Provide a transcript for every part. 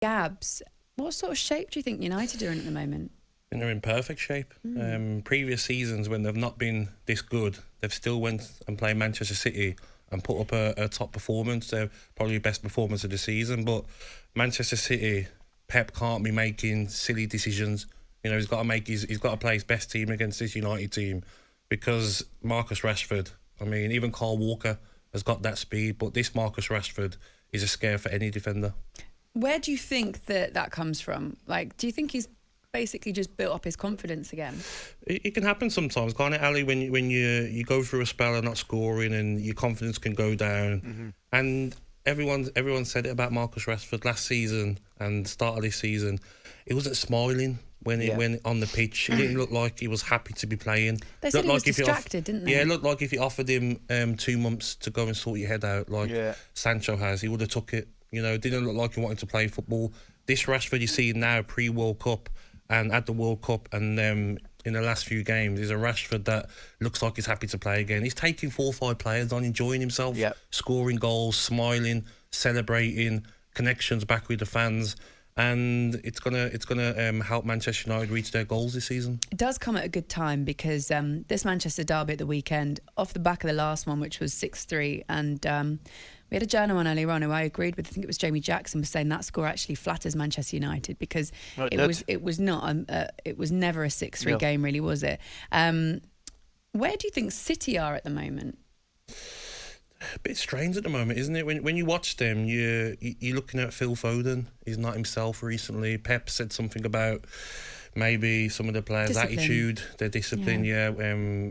Gabs, what sort of shape do you think United are in at the moment? I think they're in perfect shape. Previous seasons, when they've not been this good, they've still went and played Manchester City and put up a top performance. They're probably the best performance of the season. But Manchester City, Pep can't be making silly decisions. He's got to play his best team against this United team, because Marcus Rashford, even Kyle Walker has got that speed, but this Marcus Rashford is a scare for any defender. Where do you think that comes from? Do you think he's basically just built up his confidence again? It can happen sometimes, can't it, Ali? When you go through a spell of not scoring and your confidence can go down. Mm-hmm. And everyone said it about Marcus Rashford last season and start of this season. He wasn't smiling when on the pitch. He didn't look like he was happy to be playing. They said he was distracted, didn't they? Yeah, it looked like if you offered him 2 months to go and sort your head out, Sancho has, he would have took it. It didn't look like he wanted to play football. This Rashford you see now pre-World Cup and at the World Cup and in the last few games is a Rashford that looks like he's happy to play again. He's taking 4 or 5 players on, enjoying himself, scoring goals, smiling, celebrating, connections back with the fans. And it's gonna help Manchester United reach their goals this season. It does come at a good time because this Manchester derby at the weekend, off the back of the last one, which was 6-3, and we had a journal on earlier on who I agreed with. I think it was Jamie Jackson, was saying that score actually flatters Manchester United because it was never a 6-3 game, really, was it? Where do you think City are at the moment? A bit strange at the moment, isn't it? When you watch them, you're looking at Phil Foden. He's not himself recently. Pep said something about maybe some of the players' attitude, their discipline.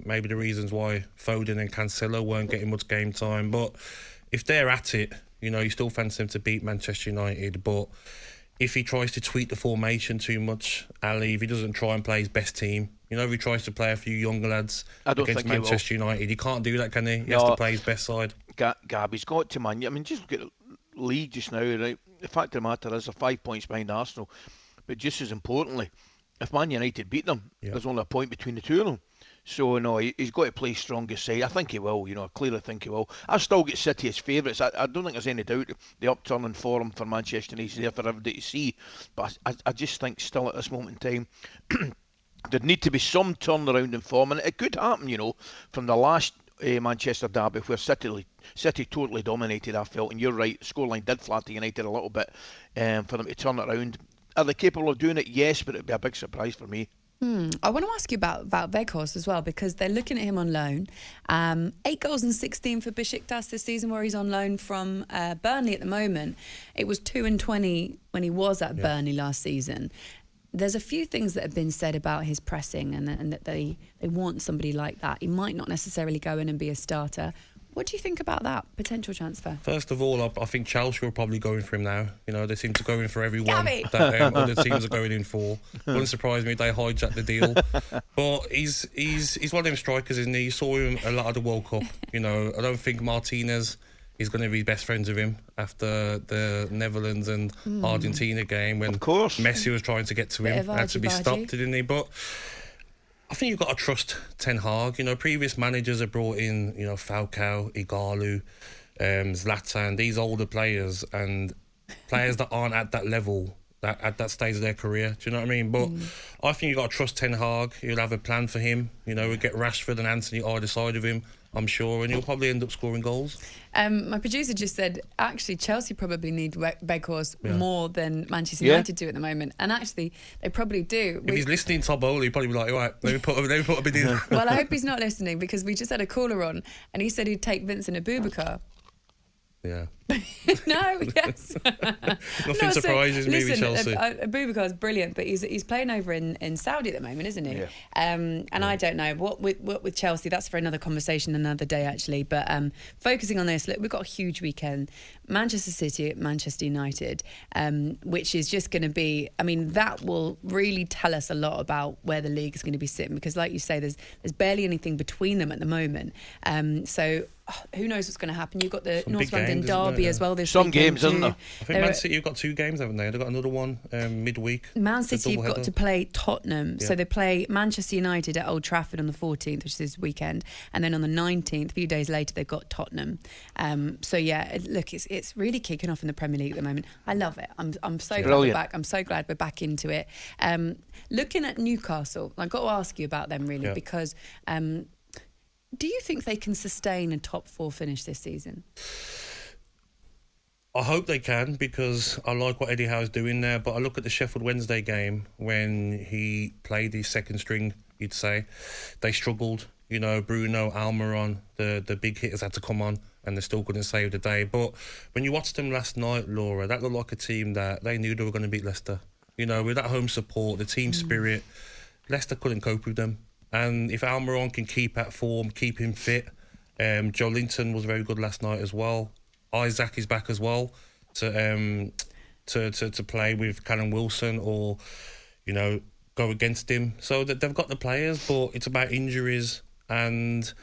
Maybe the reasons why Foden and Cancelo weren't getting much game time. But if they're at it, you still fancy them to beat Manchester United. But if he tries to tweak the formation too much, Ali, if he doesn't try and play his best team, if he tries to play a few younger lads against Manchester United, he can't do that, can he? He has to play his best side. Gabby's got to, man. Just look at the league just now, right? The fact of the matter is they're 5 points behind Arsenal. But just as importantly, if Man United beat them, there's only a point between the two of them. So, no, he's got to play strongest side. I think he will, I clearly think he will. I still get City as favourites. I don't think there's any doubt the upturning form for Manchester United is there for everybody to see. But I just think still at this moment in time, there'd need to be some turnaround in form. And it could happen, from the last Manchester derby where City totally dominated, I felt. And you're right, the scoreline did flatter United a little bit for them to turn it around. Are they capable of doing it? Yes, but it'd be a big surprise for me. I want to ask you about Weghorst as well, because they're looking at him on loan. 8 goals and 16 for Besiktas this season, where he's on loan from Burnley at the moment. It was 2 and 20 when he was at Burnley last season. There's a few things that have been said about his pressing and that they want somebody like that. He might not necessarily go in and be a starter. What do you think about that potential transfer? First of all, I think Chelsea are probably going for him now. They seem to go in for everyone that other teams are going in for. Wouldn't surprise me if they hijack the deal. But he's one of them strikers, isn't he? You saw him a lot of the World Cup. I don't think Martinez is going to be best friends with him after the Netherlands and Argentina game when Messi was trying to get to him. Had to be stopped, didn't he? But I think you've got to trust Ten Hag. Previous managers have brought in, Falcao, Ighalo, Zlatan, these older players and players that aren't at that level, at that stage of their career. Do you know what I mean? But I think you've got to trust Ten Hag. He'll have a plan for him. We'll get Rashford and Anthony either side of him, I'm sure, and he'll probably end up scoring goals. My producer just said, actually, Chelsea probably need Weghorst more than Manchester United do at the moment. And actually, they probably do. If he's listening, Todd Bowley, he'd probably be like, all right, let me put a bid in. Well, I hope he's not listening, because we just had a caller on and he said he'd take Vincent Abubakar. Yeah. No, yes. Nothing surprises me with Chelsea. Abubakar's brilliant, but he's playing over in Saudi at the moment, isn't he? Yeah. And I don't know what with Chelsea. That's for another conversation, another day, actually. But focusing on this, look, we've got a huge weekend. Manchester City at Manchester United, which is just going to be. I mean, that will really tell us a lot about where the league is going to be sitting, because, like you say, there's barely anything between them at the moment. So who knows what's going to happen? You've got the North London derby derby as well this some weekend. games, isn't there? I think Man City have got 2 games, haven't they? They've got another one midweek. Man City have got to play Tottenham. Yeah. So they play Manchester United at Old Trafford on the 14th, which is this weekend. And then on the 19th, a few days later, they've got Tottenham. So yeah, look, it's really kicking off in the Premier League at the moment. I love it. I'm so glad we're back. I'm so glad we're back into it. Looking at Newcastle, I've got to ask you about them really, because do you think they can sustain a top 4 finish this season? I hope they can, because I like what Eddie Howe's doing there. But I look at the Sheffield Wednesday game when he played his second string, you'd say. They struggled. You know, Bruno, Almiron, the big hitters had to come on, and they still couldn't save the day. But when you watched them last night, Laura, that looked like a team that they knew they were going to beat Leicester. You know, with that home support, the team spirit, Leicester couldn't cope with them. And if Almiron can keep at form, keep him fit, Joe Linton was very good last night as well. Isaac is back as well to play with Callum Wilson or, you know, go against him. So that they've got the players, but it's about injuries. And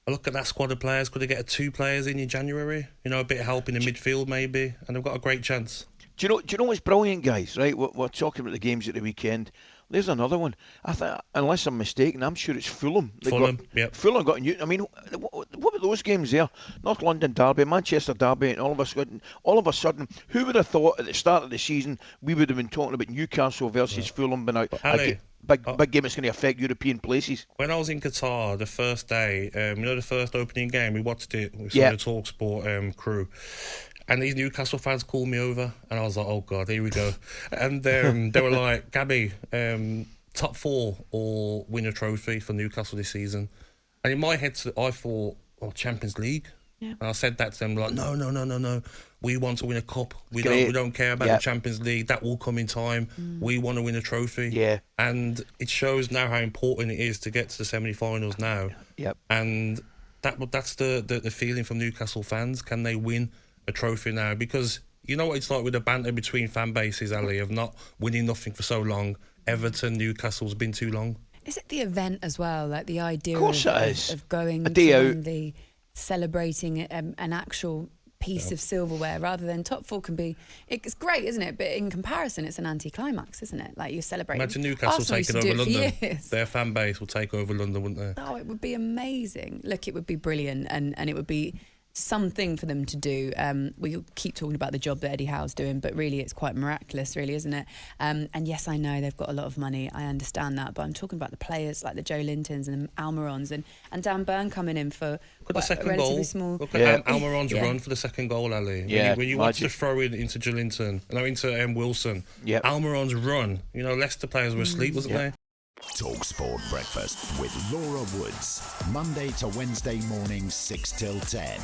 I look at that squad of players. Could they get 2 players in January? You know, a bit of help in the midfield maybe, and they've got a great chance. Do you know what's brilliant, guys? Right, we're talking about the games at the weekend. There's another one. I think, unless I'm mistaken, I'm sure it's Fulham. Fulham got new. I mean, what were those games there? North London derby, Manchester derby, and all of a sudden, who would have thought at the start of the season we would have been talking about Newcastle versus Fulham, but now big game that's going to affect European places. When I was in Qatar the first day, you know, the first opening game, we watched it with the talkSPORT crew. And these Newcastle fans called me over, and I was like, oh, God, here we go. And they were like, Gabby, top 4 or win a trophy for Newcastle this season. And in my head, I thought, Champions League? Yeah. And I said that to them, like, no. We want to win a cup. We don't care about the Champions League. That will come in time. We want to win a trophy. Yeah. And it shows now how important it is to get to the semi-finals now. Yep. And that's the feeling from Newcastle fans. Can they win a trophy now? Because you know what it's like with the banter between fan bases, Ali, of not winning nothing for so long. Everton, Newcastle's been too long. Is it the event as well? Like the idea of going to celebrating an actual piece of silverware rather than top 4 can be... It's great, isn't it? But in comparison, it's an anti-climax, isn't it? Like you're celebrating... Imagine Newcastle taking over London. Their fan base will take over London, wouldn't they? Oh, it would be amazing. Look, it would be brilliant, and it would be something for them to do. We keep talking about the job that Eddie Howe's doing, but really it's quite miraculous, really, isn't it? And yes, I know they've got a lot of money, I understand that, but I'm talking about the players like the Joe Lintons and the Almirons and Dan Burn coming in for the second goal. Small... Look at Almiron's run for the second goal, Ali. When you watch the throw into Joe Linton, into Wilson, Almiron's run, you know, Leicester players were asleep, wasn't they? talkSPORT Breakfast with Laura Woods, Monday to Wednesday mornings 6 till 10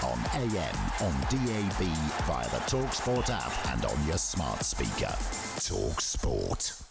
on AM, on DAB, via the talkSPORT app and on your smart speaker. talkSPORT.